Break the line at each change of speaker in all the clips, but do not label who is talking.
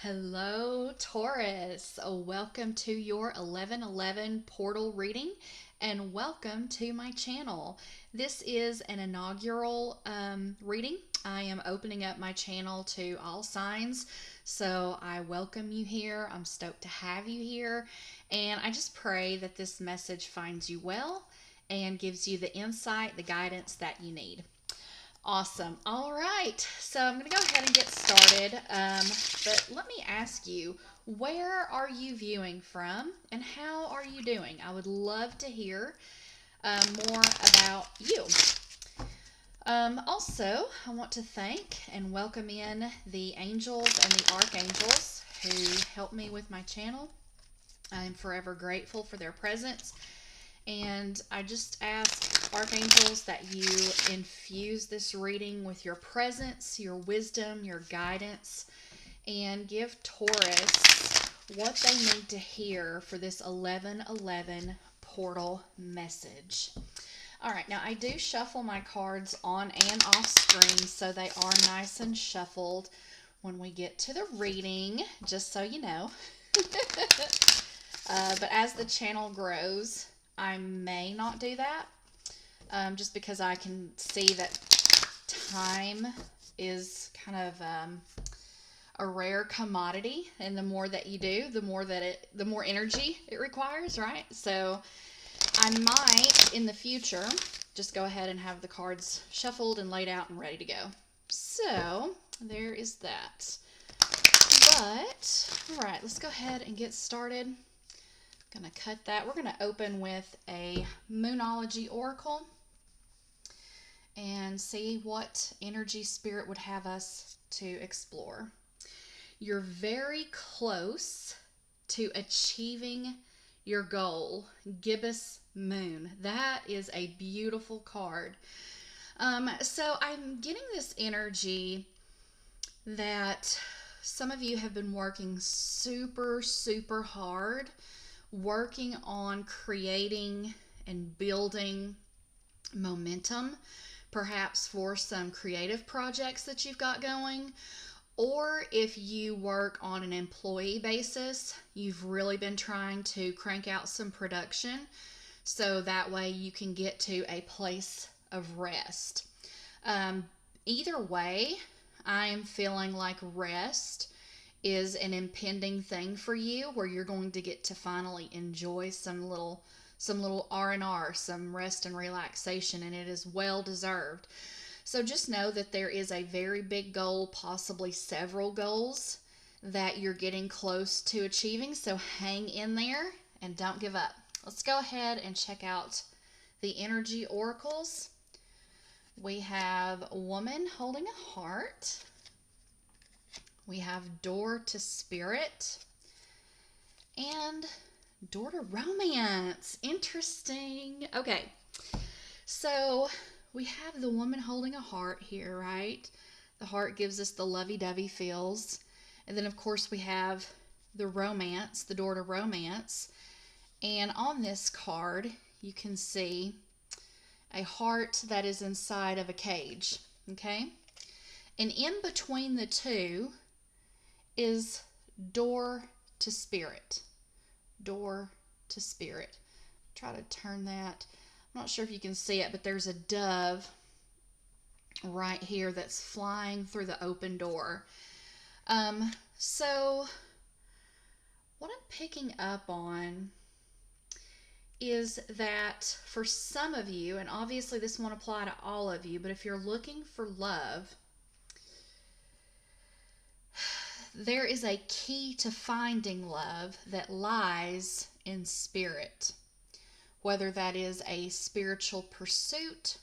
Hello, Taurus. Welcome to your 1111 portal reading and welcome to my channel. This is an inaugural reading. I am opening up my channel to all signs, so I welcome you here. I'm stoked to have you here, and I just pray that this message finds you well and gives you the insight, the guidance that you need. Awesome. All right. So I'm going to go ahead and get started. But let me ask you, where are you viewing from and how are you doing? I would love to hear more about you. Also, I want to thank and welcome in the angels and the archangels who help me with my channel. I'm forever grateful for their presence. And I just ask, archangels, that you infuse this reading with your presence, your wisdom, your guidance, and give Taurus what they need to hear for this 1111 portal message. All right, now I do shuffle my cards on and off screen, so they are nice and shuffled when we get to the reading, just so you know. But as the channel grows, I may not do that, just because I can see that time is kind of a rare commodity, and the more that you do, the more energy it requires, right? So I might in the future just go ahead and have the cards shuffled and laid out and ready to go. So there is that. But all right, let's go ahead and get started. Gonna cut that. We're gonna open with a Moonology Oracle and see what energy spirit would have us to explore. You're very close to achieving your goal, Gibbous Moon. That is a beautiful card. So I'm getting this energy that some of you have been working super hard, working on creating and building momentum, perhaps for some creative projects that you've got going. Or if you work on an employee basis, you've really been trying to crank out some production so that way you can get to a place of rest. Either way, I'm feeling like rest is an impending thing for you, where you're going to get to finally enjoy some little R&R, some rest and relaxation, and it is well deserved. So just know that there is a very big goal, possibly several goals, that you're getting close to achieving. So hang in there and don't give up. Let's go ahead and check out the energy oracles. We have a woman holding a heart. We have door to spirit and door to romance. Interesting. Okay, so we have the woman holding a heart here, right? The heart gives us the lovey-dovey feels. And then, of course, we have the romance, the door to romance. And on this card, you can see a heart that is inside of a cage, okay? And in between the two is door to spirit. Door to spirit. Try to turn that. I'm not sure if you can see it, but there's a dove right here that's flying through the open door. So what I'm picking up on is that for some of you, and obviously this won't apply to all of you, but if you're looking for love, there is a key to finding love that lies in spirit. Whether that is a spiritual pursuit,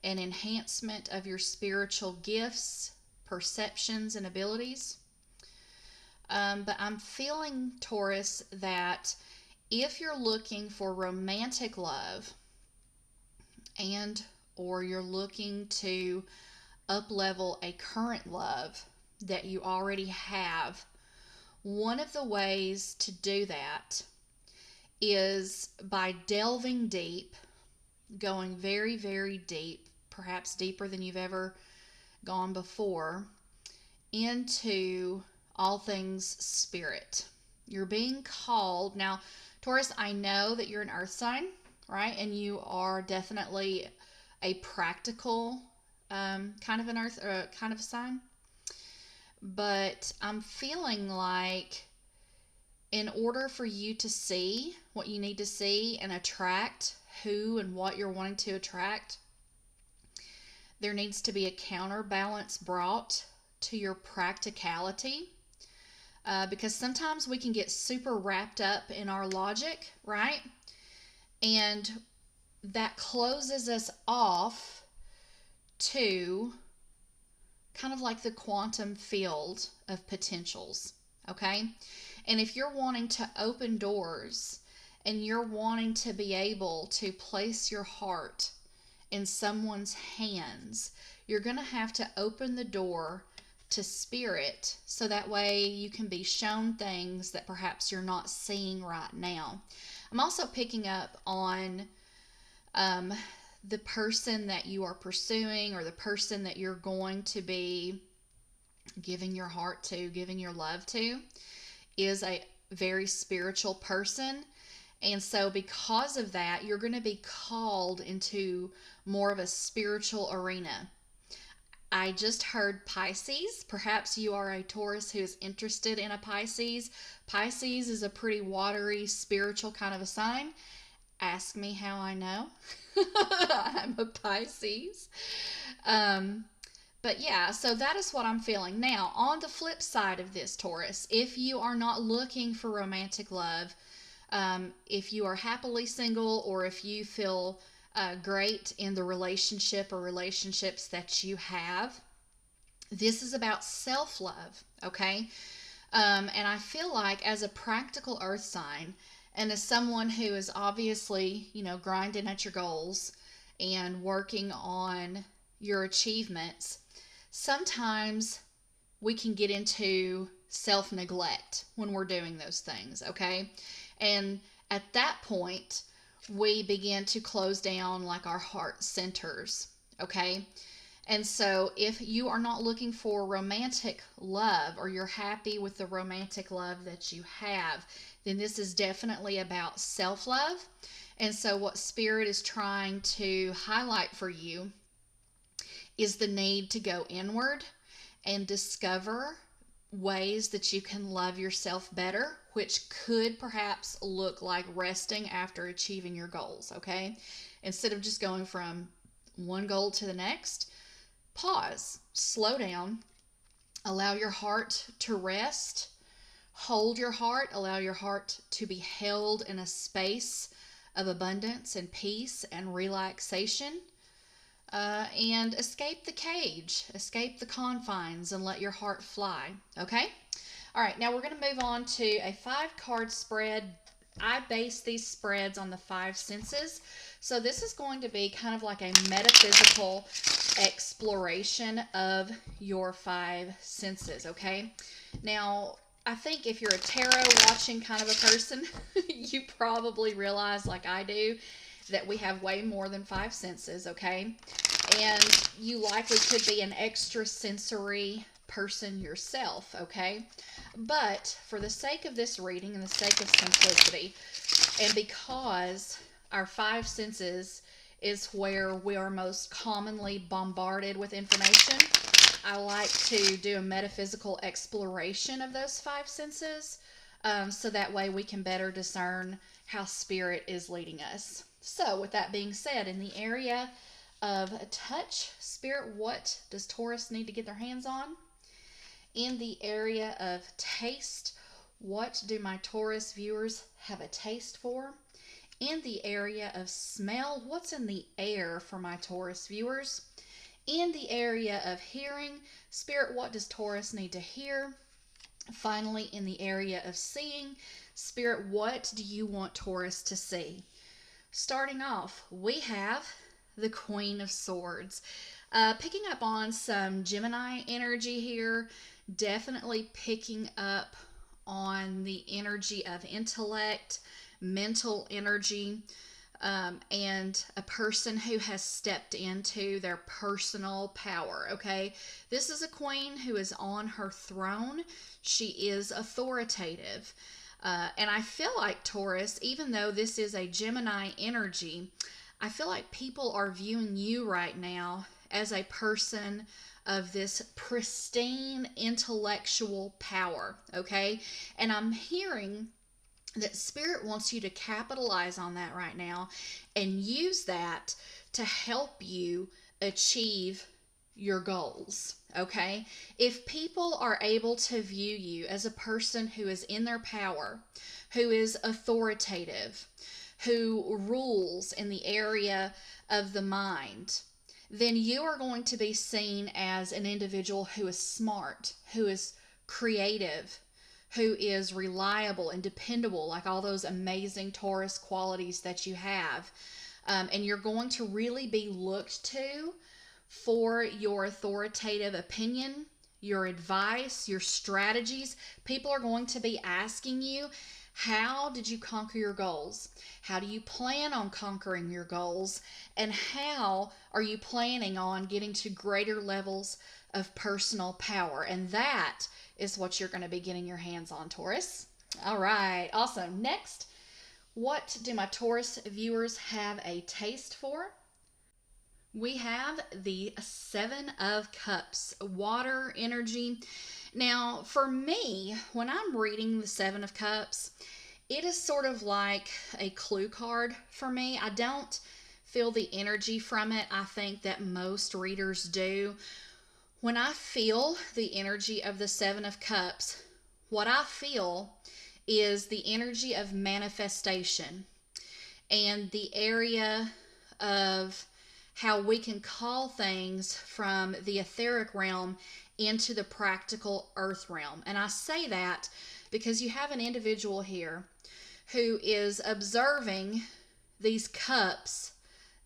an enhancement of your spiritual gifts, perceptions, and abilities. But I'm feeling, Taurus, that if you're looking for romantic love and or you're looking to up-level a current love that you already have, one of the ways to do that is by delving deep, going very deep, perhaps deeper than you've ever gone before, into all things spirit. You're being called. Now, Taurus, I know that you're an earth sign, right? And you are definitely a practical kind of an earth, kind of a sign. But I'm feeling like in order for you to see what you need to see and attract who and what you're wanting to attract, there needs to be a counterbalance brought to your practicality. Because sometimes we can get super wrapped up in our logic, right? And that closes us off to kind of like the quantum field of potentials, okay? And if you're wanting to open doors and you're wanting to be able to place your heart in someone's hands, you're going to have to open the door to spirit so that way you can be shown things that perhaps you're not seeing right now. I'm also picking up on the person that you are pursuing, or the person that you're going to be giving your heart to, giving your love to, is a very spiritual person. And so because of that, you're going to be called into more of a spiritual arena. I just heard Pisces. Perhaps you are a Taurus who is interested in a Pisces. Pisces is a pretty watery, spiritual kind of a sign. Ask me how I know. I'm a Pisces. But yeah, so that is what I'm feeling. Now, on the flip side of this, Taurus, if you are not looking for romantic love, if you are happily single, or if you feel great in the relationship or relationships that you have, this is about self-love, okay? And I feel like as a practical earth sign, and as someone who is obviously, grinding at your goals and working on your achievements, sometimes we can get into self-neglect when we're doing those things, okay? And at that point, we begin to close down like our heart centers, okay? And so if you are not looking for romantic love, or you're happy with the romantic love that you have, then this is definitely about self-love. And so what Spirit is trying to highlight for you is the need to go inward and discover ways that you can love yourself better, which could perhaps look like resting after achieving your goals, okay? Instead of just going from one goal to the next, pause, slow down, allow your heart to rest, hold your heart, allow your heart to be held in a space of abundance and peace and relaxation. And escape the cage, escape the confines, and let your heart fly. Okay? All right, now we're going to move on to a 5-card spread. I base these spreads on the 5 senses. So this is going to be kind of like a metaphysical exploration of your 5 senses. Okay? Now, I think if you're a tarot watching kind of a person, you probably realize, like I do, that we have way more than 5 senses, okay? And you likely could be an extrasensory person yourself, okay? But for the sake of this reading and the sake of simplicity, and because our 5 senses is where we are most commonly bombarded with information, I like to do a metaphysical exploration of those 5 senses, so that way we can better discern how Spirit is leading us. So with that being said, in the area of touch, Spirit, what does Taurus need to get their hands on? In the area of taste, what do my Taurus viewers have a taste for? In the area of smell, what's in the air for my Taurus viewers? In the area of hearing, Spirit, what does Taurus need to hear? Finally, in the area of seeing, Spirit, what do you want Taurus to see? Starting off, we have the Queen of Swords. Picking up on some Gemini energy here, definitely picking up on the energy of intellect, mental energy. and a person who has stepped into their personal power. Okay, this is a queen who is on her throne. She is authoritative. And I feel like Taurus, even though this is a Gemini energy, I feel like people are viewing you right now as a person of this pristine intellectual power, okay? And I'm hearing that Spirit wants you to capitalize on that right now and use that to help you achieve your goals. Okay? If people are able to view you as a person who is in their power, who is authoritative, who rules in the area of the mind, then you are going to be seen as an individual who is smart, who is creative, who is reliable and dependable, like all those amazing Taurus qualities that you have. And you're going to really be looked to for your authoritative opinion, your advice, your strategies. People are going to be asking you, how did you conquer your goals? How do you plan on conquering your goals? And how are you planning on getting to greater levels of personal power? And that is what you're going to be getting your hands on, Taurus. All right, awesome. Next, what do my Taurus viewers have a taste for? We have the Seven of Cups, water energy. Now, for me, when I'm reading the Seven of Cups, it is sort of like a clue card for me. I don't feel the energy from it. I think that most readers do. When I feel the energy of the Seven of Cups, what I feel is the energy of manifestation and the area of how we can call things from the etheric realm into the practical earth realm. And I say that because you have an individual here who is observing these cups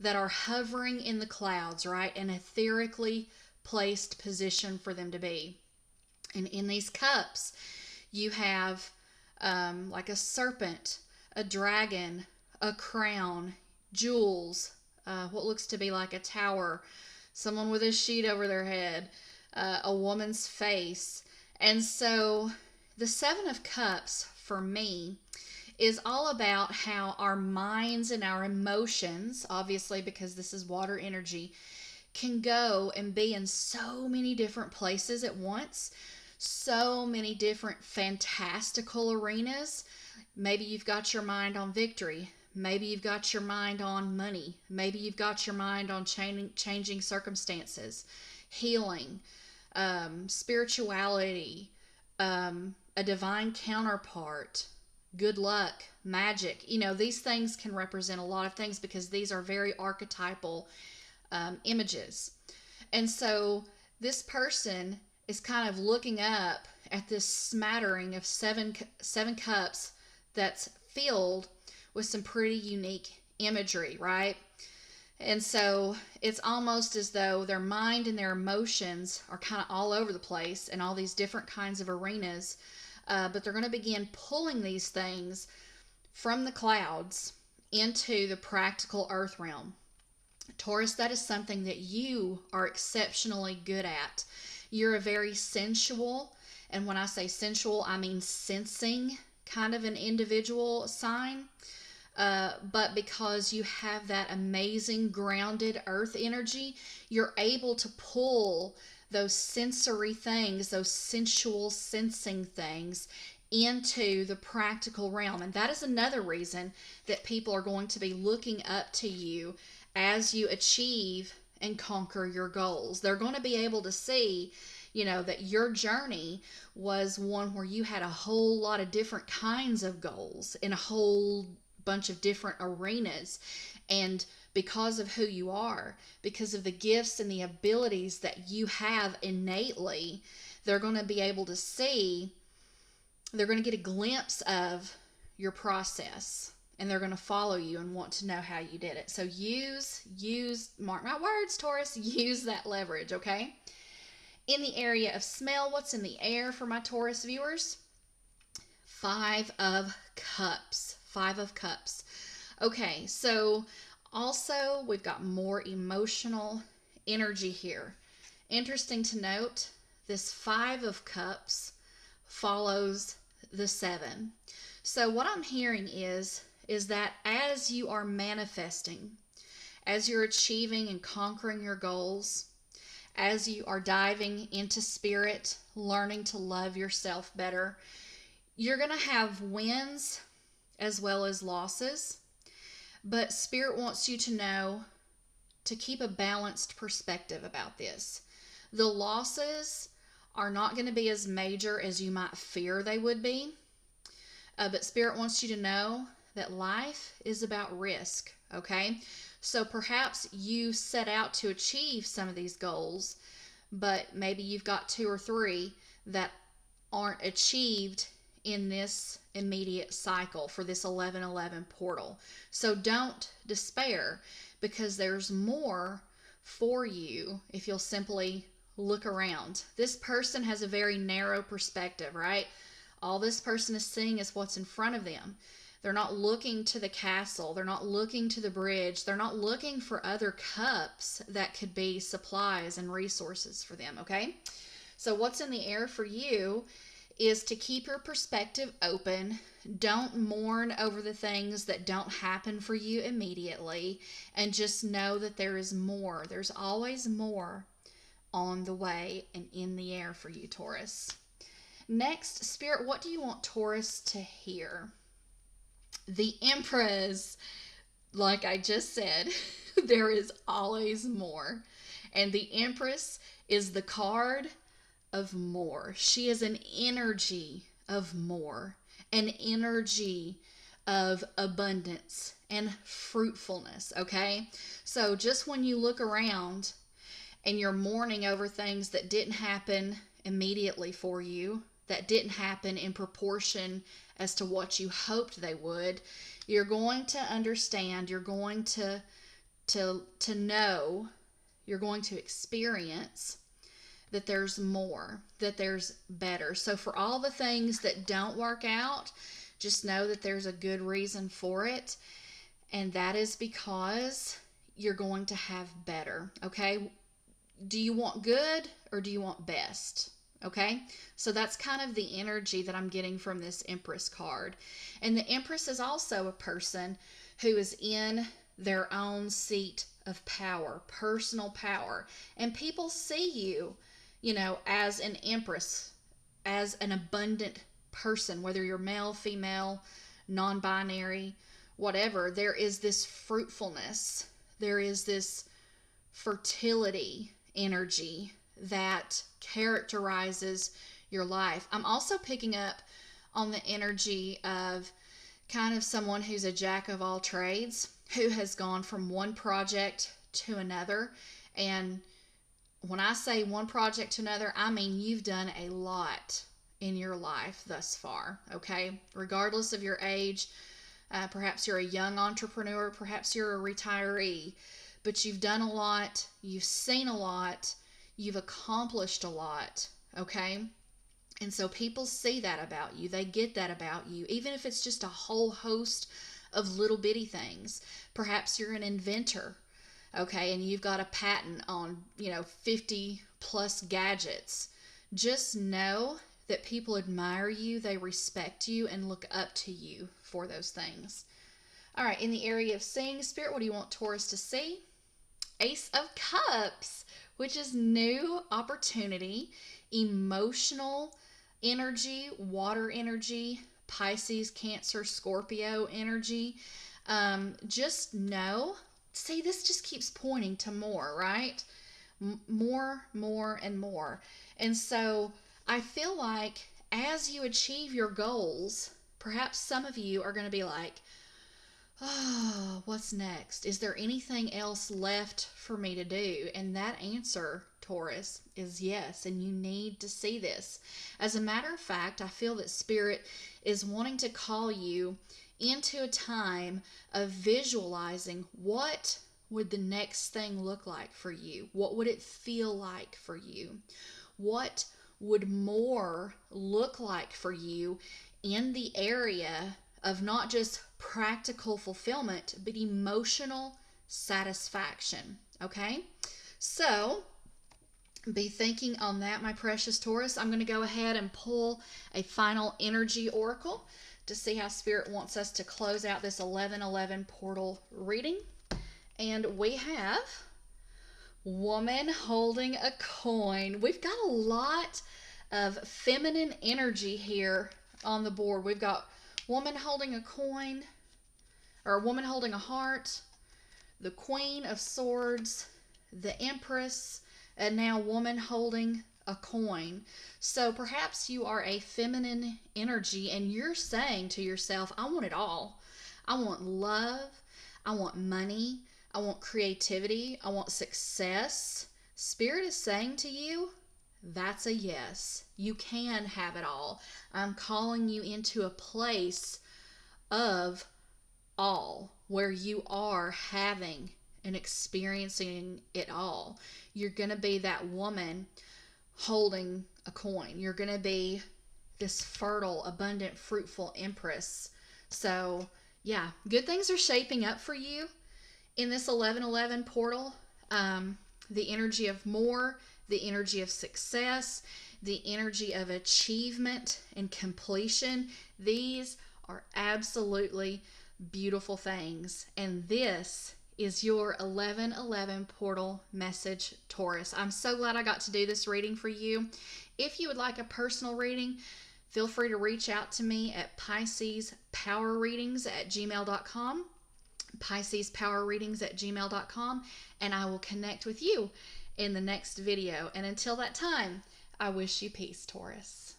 that are hovering in the clouds, right? An etherically placed position for them to be. And in these cups, you have like a serpent, a dragon, a crown, jewels, what looks to be like a tower, someone with a sheet over their head, a woman's face. And so the Seven of Cups for me is all about how our minds and our emotions, obviously because this is water energy, can go and be in so many different places at once, so many different fantastical arenas. Maybe you've got your mind on victory. Maybe you've got your mind on money. Maybe you've got your mind on changing circumstances, healing, spirituality, a divine counterpart, good luck, magic. You know, these things can represent a lot of things because these are very archetypal images. And so this person is kind of looking up at this smattering of seven cups that's filled with some pretty unique imagery, right? And so it's almost as though their mind and their emotions are kind of all over the place in all these different kinds of arenas, but they're going to begin pulling these things from the clouds into the practical earth realm. Taurus, that is something that you are exceptionally good at. You're a very sensual, and when I say sensual, I mean sensing kind of an individual sign. But because you have that amazing grounded earth energy, you're able to pull those sensory things, those sensual sensing things into the practical realm. And that is another reason that people are going to be looking up to you as you achieve and conquer your goals. They're going to be able to see, you know, that your journey was one where you had a whole lot of different kinds of goals in a whole bunch of different arenas. And because of who you are, because of the gifts and the abilities that you have innately, they're going to be able to see, they're going to get a glimpse of your process, and they're going to follow you and want to know how you did it. So use, mark my words, Taurus, use that leverage, okay? In the area of smell, what's in the air for my Taurus viewers? Five of Cups. Five of Cups. Okay, so also we've got more emotional energy here. Interesting to note, this Five of Cups follows the Seven. So what I'm hearing is that as you are manifesting, as you're achieving and conquering your goals, as you are diving into spirit, learning to love yourself better, you're going to have wins as well as losses. But spirit wants you to know to keep a balanced perspective about this. The losses are not going to be as major as you might fear they would be. But Spirit wants you to know that life is about risk, okay? So perhaps you set out to achieve some of these goals, but maybe you've got two or three that aren't achieved in this immediate cycle for this 1111 portal. So don't despair, because there's more for you if you'll simply look around. This person has a very narrow perspective, right? All this person is seeing is what's in front of them. They're not looking to the castle. They're not looking to the bridge. They're not looking for other cups that could be supplies and resources for them, okay? So what's in the air for you is to keep your perspective open. Don't mourn over the things that don't happen for you immediately, and just know that there is more. There's always more on the way and in the air for you, Taurus. Next, Spirit, what do you want Taurus to hear? The Empress. Like I just said, there is always more. And the Empress is the card of more. She is an energy of more, an energy of abundance and fruitfulness, okay? So just when you look around and you're mourning over things that didn't happen immediately for you, that didn't happen in proportion as to what you hoped they would, you're going to understand, you're going to know, you're going to experience that there's more, that there's better. So for all the things that don't work out, just know that there's a good reason for it, and that is because you're going to have better, okay? Do you want good or do you want best? Okay, so that's kind of the energy that I'm getting from this Empress card. And the Empress is also a person who is in their own seat of power, personal power. And people see you, as an Empress, as an abundant person, whether you're male, female, non binary, whatever. There is this fruitfulness, there is this fertility energy that characterizes your life. I'm also picking up on the energy of kind of someone who's a jack of all trades, who has gone from one project to another. And when I say one project to another, I mean you've done a lot in your life thus far, okay? Regardless of your age, perhaps you're a young entrepreneur, perhaps you're a retiree, but you've done a lot, you've seen a lot, you've accomplished a lot, okay? And so people see that about you. They get that about you, even if it's just a whole host of little bitty things. Perhaps you're an inventor, okay, and you've got a patent on, 50 plus gadgets. Just know that people admire you, they respect you, and look up to you for those things. All right, in the area of seeing, Spirit, what do you want Taurus to see? Ace of Cups, which is new opportunity, emotional energy, water energy, Pisces, Cancer, Scorpio energy. Just know, see, this just keeps pointing to more, right? More, and more. And so I feel like as you achieve your goals, perhaps some of you are going to be like, oh, what's next? Is there anything else left for me to do? And that answer, Taurus, is yes, and you need to see this. As a matter of fact, I feel that Spirit is wanting to call you into a time of visualizing what would the next thing look like for you? What would it feel like for you? What would more look like for you in the area of not just practical fulfillment, but emotional satisfaction. Okay? So, be thinking on that, my precious Taurus. I'm going to go ahead and pull a final energy oracle to see how Spirit wants us to close out this 11/11 portal reading. And we have woman holding a coin. We've got a lot of feminine energy here on the board. We've got woman holding a coin, or a woman holding a heart, the Queen of Swords, the Empress, and now woman holding a coin. So perhaps you are a feminine energy and you're saying to yourself, I want it all. I want love. I want money. I want creativity. I want success. Spirit is saying to you, that's a yes. You can have it all. I'm calling you into a place of all, where you are having and experiencing it all. You're going to be that woman holding a coin. You're going to be this fertile, abundant, fruitful empress. So, yeah, good things are shaping up for you in this 11/11 portal. The energy of more, the energy of success, the energy of achievement and completion. These are absolutely beautiful things. And this is your 11/11 portal message, Taurus. I'm so glad I got to do this reading for you. If you would like a personal reading, feel free to reach out to me at PiscesPowerReadings@gmail.com. PiscesPowerReadings@gmail.com, and I will connect with you in the next video. And until that time, I wish you peace, Taurus.